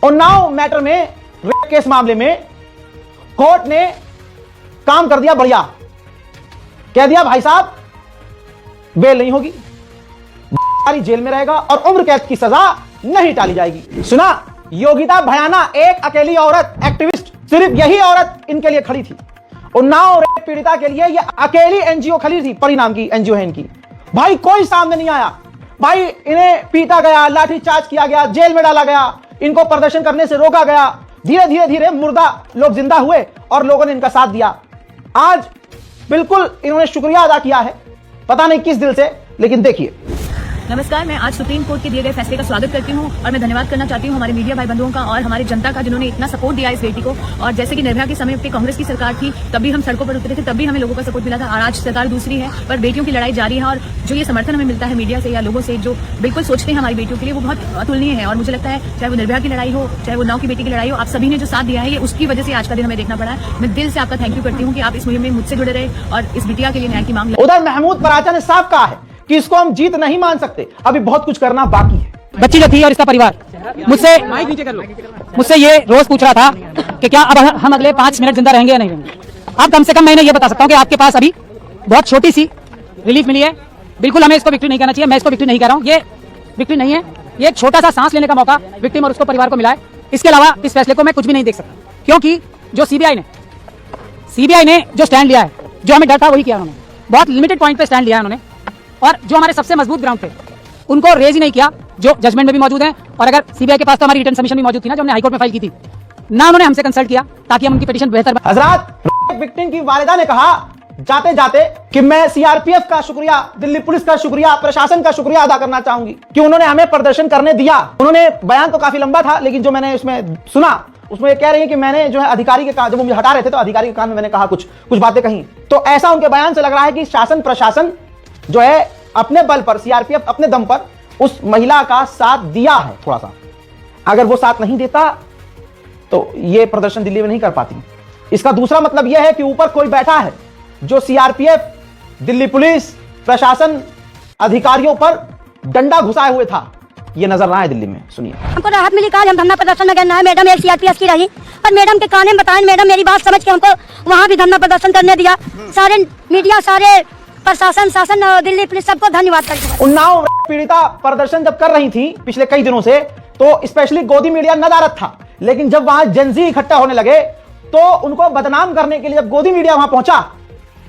Unnao matter में, rape case मामले में कोर्ट ने काम कर दिया बढ़िया, कह दिया भाई साहब बेल नहीं होगी, जेल में रहेगा और उम्र कैद की सजा नहीं टाली जाएगी। सुना, योगिता भयाना एक अकेली औरत एक्टिविस्ट, सिर्फ यही औरत इनके लिए खड़ी थी। उन्नाव रेप पीड़िता के लिए ये अकेली एनजीओ खड़ी थी, परिणाम की एनजीओ है इनकी। भाई कोई सामने नहीं आया, भाई इन्हें पीटा गया, लाठीचार्ज किया गया, जेल में डाला गया, इनको प्रदर्शन करने से रोका गया। धीरे धीरे धीरे मुर्दा लोग जिंदा हुए और लोगों ने इनका साथ दिया। आज बिल्कुल इन्होंने शुक्रिया अदा किया है, पता नहीं किस दिल से, लेकिन देखिए। नमस्कार, मैं आज सुप्रीम कोर्ट के दिए गए फैसले का स्वागत करती हूं और मैं धन्यवाद करना चाहती हूं हमारे मीडिया भाई बंधुओं का और हमारी जनता का, जिन्होंने इतना सपोर्ट दिया इस बेटी को। और जैसे कि निर्भया के समय पे कांग्रेस की सरकार थी, तब भी हम सड़कों पर उतरे थे, तब भी हमें लोगों का सपोर्ट मिला था, और आज सरकार दूसरी है पर बेटियों की लड़ाई जारी है। और जो ये समर्थन हमें मिलता है मीडिया से या लोगों से जो बिल्कुल सोचते हैं हमारी बेटियों के लिए, वो बहुत अतुलनीय है। और मुझे लगता है चाहे वो निर्भया की लड़ाई हो, चाहे वो उन्नाव की बेटी की लड़ाई हो, आप सभी ने जो साथ दिया है, ये उसकी वजह से आज का दिन हमें देखना पड़ा है। मैं दिल से आपका थैंक यू करती हूँ कि आप इस मुहिम में मुझसे जुड़े रहे और इस बिटिया के लिए न्याय की मांग। उधर महमूद पराचा ने साफ कहा है कि इसको हम जीत नहीं मान सकते, अभी बहुत कुछ करना बाकी है। बच्ची जो थी और इसका परिवार मुझसे ये रोज पूछ रहा था कि क्या अब हम अगले 5 मिनट जिंदा रहेंगे या नहीं रहेंगे। अब कम से कम मैं ये बता सकता हूँ कि आपके पास अभी बहुत छोटी सी रिलीफ मिली है। बिल्कुल हमें इसको विक्ट्री नहीं कहना चाहिए, मैं इसको विक्ट्री नहीं कह रहा हूँ, ये विक्ट्री नहीं है, ये एक छोटा सा सांस लेने का मौका विक्टिम और उसको परिवार को मिला है। इसके अलावा इस फैसले को मैं कुछ भी नहीं देख सकता, क्योंकि जो सीबीआई ने जो स्टैंड लिया है, जो हमें डर था वही किया उन्होंने, बहुत लिमिटेड पॉइंट पे स्टैंड लिया है उन्होंने, और जो हमारे सबसे मजबूत ग्राउंड थे उनको रेज ही नहीं किया, जो जजमेंट में भी मौजूद हैं। और अगर सीबीआई के पास तो हमारी रिटर्न सबमिशन भी मौजूद थी ना, जो हमने हाईकोर्ट में फाइल की थी ना, उन्होंने हमसे कंसल्ट किया ताकि हम उनकी पिटीशन बेहतर। हजरात, विक्टिम की वालिदा ने कहा जाते जाते कि मैं सीआरपीएफ का शुक्रिया, दिल्ली पुलिस का शुक्रिया, प्रशासन का शुक्रिया अदा करना चाहूंगी कि उन्होंने हमें प्रदर्शन करने दिया। उन्होंने बयान तो काफी लंबा था, लेकिन जो मैंने उसमें सुना उसमें कह रही है कि मैंने जो है अधिकारी के कान, जब वो मुझे हटा रहे थे तो अधिकारी के कान में मैंने कहा कुछ बातें कही। तो ऐसा उनके बयान से लग रहा है कि शासन प्रशासन जो है अपने बल पर, सीआरपीएफ अपने दम पर उस महिला का साथ दिया है थोड़ा सा। अगर वो साथ नहीं देता तो ये प्रदर्शन दिल्ली में नहीं कर पाती। इसका दूसरा मतलब यह है कि ऊपर कोई बैठा है जो सीआरपीएफ, दिल्ली पुलिस, प्रशासन, अधिकारियों पर डंडा घुसाए हुए था। ये नजर रहा है दिल्ली में। सुनिए। हमको राहत मिली, कल हम धरना प्रदर्शन में गए, मैडम एक सीआरपीएफ की रही, पर मैडम के कान में बताएं, मैडम मेरी बात समझ के हमको वहाँ भी धरना प्रदर्शन करने दिया। सारे मीडिया, सारे प्रशासन, शासन और दिल्ली पुलिस सबको धन्यवाद करते हैं। उन्नाव पीड़िता प्रदर्शन जब कर रही थी पिछले कई दिनों से, तो स्पेशली गोदी मीडिया नदारद था, लेकिन जब वहां जेनजी इकट्ठा होने लगे तो उनको बदनाम करने के लिए जब गोदी मीडिया वहां पहुंचा,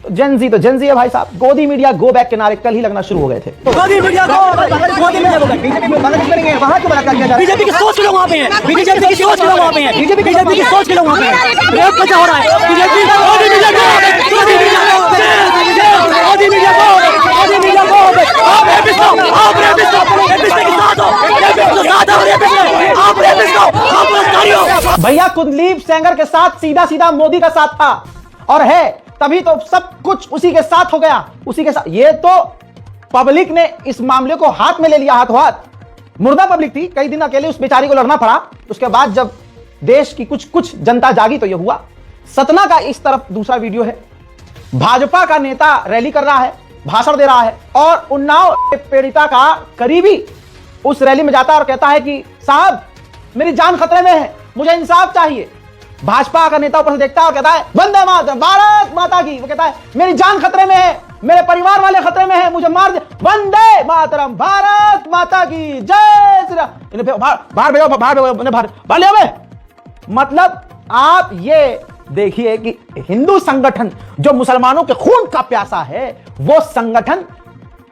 तो जेनजी है भाई साहब, गोदी मीडिया गो बैक के नारे कल ही लगना शुरू हो गए थे। गोदी मीडिया बीजेपी में मदद करेंगे, वहां क्यों बलात्कार किया जा रहा है? बीजेपी की सोच के लोग वहां पे हैं, बीजेपी की सोच के लोग वहां पे हैं, बीजेपी की सोच के लोग वहां पे हैं। रेप कैसा हो रहा है? बीजेपी गोदी मीडिया को आप भैया कुलदीप सेंगर के साथ सीधा सीधा मोदी का साथ था और है, तभी तो सब कुछ उसी के साथ हो गया, उसी के साथ। ये तो पब्लिक ने इस मामले को हाथ में ले लिया, हाथों हाथ। मुर्दा पब्लिक थी, कई दिन अकेले उस बेचारी को लड़ना पड़ा। उसके बाद जब देश की कुछ जनता जागी तो ये हुआ। सतना का इस तरफ दूसरा वीडियो है, भाजपा का नेता रैली कर रहा है, भाषण दे रहा है, और उन्नाव पीड़िता का करीबी उस रैली में जाता है और कहता है कि साहब मेरी जान खतरे में है, मुझे इंसाफ चाहिए। भाजपा का नेता ऊपर से देखता है और कहता है वंदे मातरम, भारत माता की। वो कहता है मेरी जान खतरे में है, मेरे परिवार वाले खतरे में है, मुझे मार दे। वंदे मातरम, भारत माता की जय श्री राम। बाहर ले। मतलब आप ये देखिए कि हिंदू संगठन जो मुसलमानों के खून का प्यासा है, वो संगठन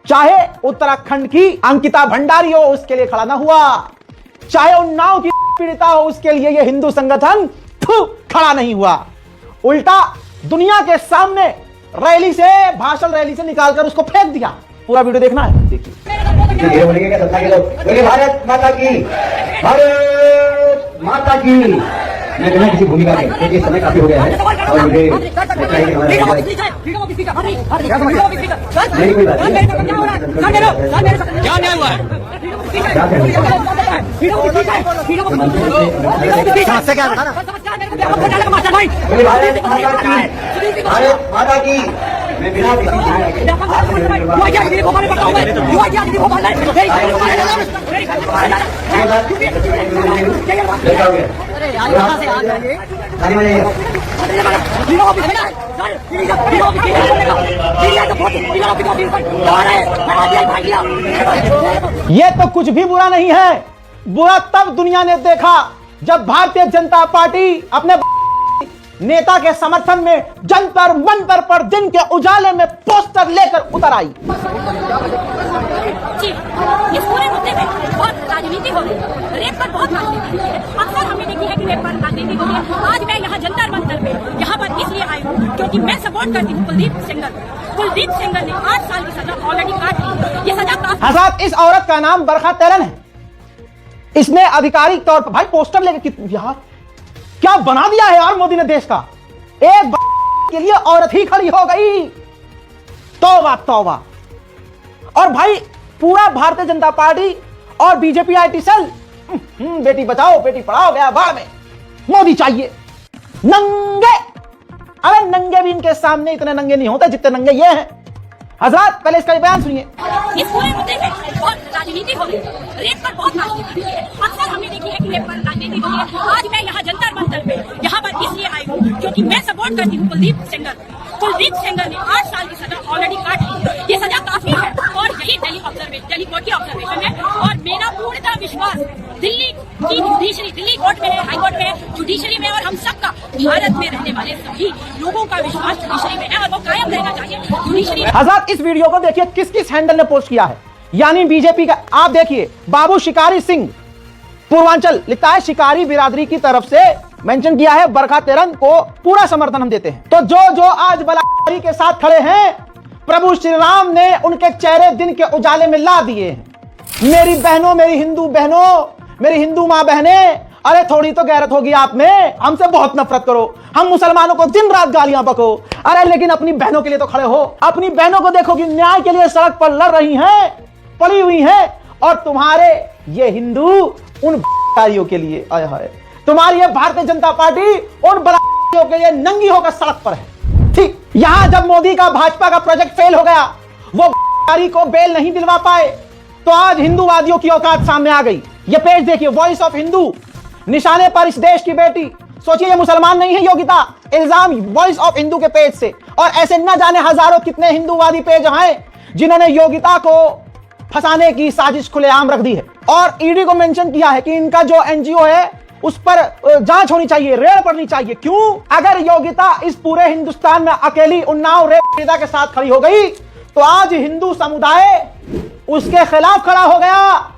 चाहे उत्तराखंड की अंकिता भंडारी हो उसके लिए खड़ा ना हुआ, चाहे उन्नाव की पीड़िता हो उसके लिए ये हिंदू संगठन खड़ा नहीं हुआ। उल्टा दुनिया के सामने रैली से, भाषण रैली से निकालकर उसको फेंक दिया। पूरा वीडियो देखना है, देखिए। बोलिए भारत माता की, भारत माता की। मैं बिना किसी भूमिका में, क्योंकि समय काफी हो गया है और मुझे नहीं कोई बात क्या न्याय हुआ है, भारत माता की, मैं बिना किसी भूमिका के ये तो कुछ भी बुरा नहीं है। बुरा तब दुनिया ने देखा जब भारतीय जनता पार्टी अपने नेता के समर्थन में जंतर मंतर पर दिन के उजाले में पोस्टर लेकर उतर आई। जी, इस पूरे मुद्दे में बहुत राजनीति हो रही है। रेप पर बहुत राजनीति है। अक्सर हमने देखी है कि रेप पर राजनीति हो रही है। आज मैं यहाँ जंतर मंतर पे यहाँ पर इसलिए आई हूँ क्योंकि मैं सपोर्ट करती हूँ कुलदीप सेंगर। कुलदीप सेंगर ने 8 साल की सजा ऑलरेडी काट ली। ये सजा काफी। हज़रात, इस औरत का नाम बरखा तेरन है। इसने आधिकारिक तौर पर भाई पोस्टर लेकर यार क्या बना दिया है यार मोदी ने देश का। एक के लिए औरत ही खड़ी हो गई। तौबा तौबा। और भाई पूरा भारतीय जनता पार्टी और BJP IT cell Beti Bachao Beti Padhao गया बाढ़ में। मोदी चाहिए। नंगे, अरे नंगे भी इनके सामने इतने नंगे नहीं होते जितने नंगे ये हैं। हजरत पहले इसका बयान सुनिए। इस पूरे मुद्दे में बहुत राजनीति हो रही है। रेप पर बहुत राजनीति है। अक्सर हमने देखी है कि रेप पर राजनीति हो रही है। आज मैं यहाँ जंतर मंतर पे यहाँ पर इसलिए आई हूँ क्योंकि मैं सपोर्ट करती हूँ कुलदीप सेंगर। कुलदीप सेंगर ने 8 साल की सजा ऑलरेडी काट ली। ये सजा काफी है और यही दिल्ली कोर्ट की ऑब्जर्वेशन है। और मेरा पूर्णतः विश्वास दिल्ली की जुडिशरी, दिल्ली कोर्ट में है, हाई कोर्ट में है, जुडिशरी में, और हम सबका भारत में रहने वाले सभी लोगों का विश्वास जुडिशरी में है और वो कायम रहना चाहिए जुडिशरी में। हज़रात, इस वीडियो को देखिए किस किस हैंडल ने पोस्ट किया है। यानी बीजेपी का आप देखिए, बाबू शिकारी सिंह पूर्वांचल लिखता है शिकारी बिरादरी की तरफ से मेंशन किया है बरखा तेरन को पूरा समर्थन हम देते हैं। तो जो आज बलात्कारी के साथ खड़े हैं, प्रभु श्री राम ने उनके चेहरे दिन के उजाले में ला दिए हैं। मेरी बहनों, मेरी हिंदू बहनों, मेरी हिंदू मां बहनें, अरे थोड़ी तो गैरत होगी आप में। हमसे बहुत नफरत करो, हम मुसलमानों को दिन रात गालियां बको, अरे लेकिन अपनी बहनों के लिए तो खड़े हो। अपनी बहनों को देखो कि न्याय के लिए सड़क पर लड़ रही हैं, पड़ी हुई हैं, और तुम्हारे ये हिंदू उन बलात्कारियों के लिए आया है। तुम्हारी ये भारतीय जनता पार्टी उन बलात्कारियों के लिए नंगी होकर सड़क पर है। ठीक, यहां जब मोदी का भाजपा का प्रोजेक्ट फेल हो गया, वो बलात्कारी को बेल नहीं दिलवा पाए, तो आज हिंदूवादियों की औकात सामने आ गई। ये पेज देखिए, वॉइस ऑफ हिंदू, निशाने पर इस देश की बेटी। सोचिए ये मुसलमान नहीं है योगिता, इल्जाम वॉइस ऑफ हिंदू के पेज से। और ऐसे न जाने हजारों कितने हिंदूवादी पेज हैं जिन्होंने योगिता को फंसाने की साजिश खुलेआम रख दी है। और ईडी को मेंशन किया है कि इनका जो एनजीओ है उस पर जांच होनी चाहिए, रेड पड़नी चाहिए। क्यों? अगर योगिता इस पूरे हिंदुस्तान में अकेली उन्नाव रेप पीड़िता के साथ खड़ी हो गई, तो आज हिंदू समुदाय उसके खिलाफ खड़ा हो गया।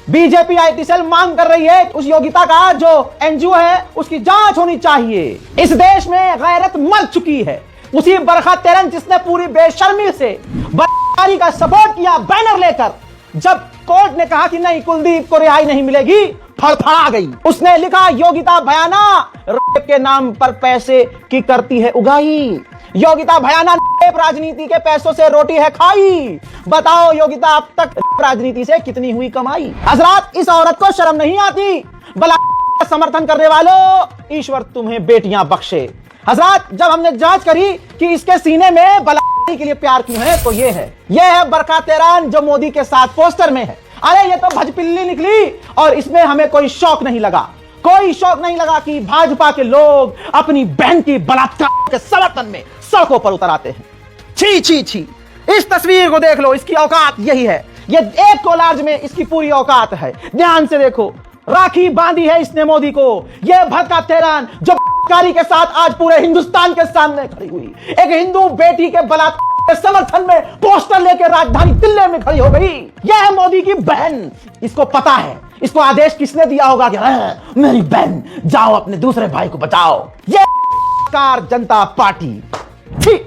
बीजेपी आईटी सेल मांग कर रही है उस योगिता का जो एनजीओ है उसकी जांच होनी चाहिए। इस देश में गैरत मर चुकी है। उसी बरखा तेरन जिसने पूरी बेशर्मी से बलात्कारी का सपोर्ट किया बैनर लेकर, जब कोर्ट ने कहा कि नहीं कुलदीप को रिहाई नहीं मिलेगी, फड़फड़ा गई। उसने लिखा योगिता भयाना रेप के नाम पर पैसे की करती है उगाही। योगिता भयाना रेप राजनीति के पैसों से रोटी है खाई। बताओ योगिता अब तक राजनीति से कितनी हुई कमाई। हजरात, इस औरत को शर्म नहीं आती? बलात्कार का समर्थन करने वालों, ईश्वर तुम्हें बेटियां बख्शे। हजरात, जब हमने जांच करी कि इसके सीने में बलात्कारी के लिए प्यार क्यों है, तो ये है बरखा तेरन जो मोदी के साथ पोस्टर में है। अरे ये तो भजपिल्ली निकली, और इसमें हमें कोई शौक नहीं लगा। कोई शौक नहीं लगा कि भाजपा के लोग अपनी बहन की बलात्कार के समर्थन में सड़कों पर उतर आते हैं। छी छी छी, इस तस्वीर को देख लो, इसकी औकात यही है। ये एक कोलाज में इसकी पूरी औकात है। ध्यान से देखो, राखी बांधी है इसने मोदी को। ये बरखा तेरन जो बलात्कारी के साथ आज पूरे हिंदुस्तान के सामने खड़ी हुई, एक हिंदू बेटी के बलात्कार के समर्थन में पोस्टर लेकर राजधानी दिल्ली में खड़ी हो गई। यह है मोदी की बहन। इसको पता है, इसको आदेश किसने दिया होगा कि मेरी बहन जाओ अपने दूसरे भाई को बचाओ। ये जनता पार्टी। ठीक।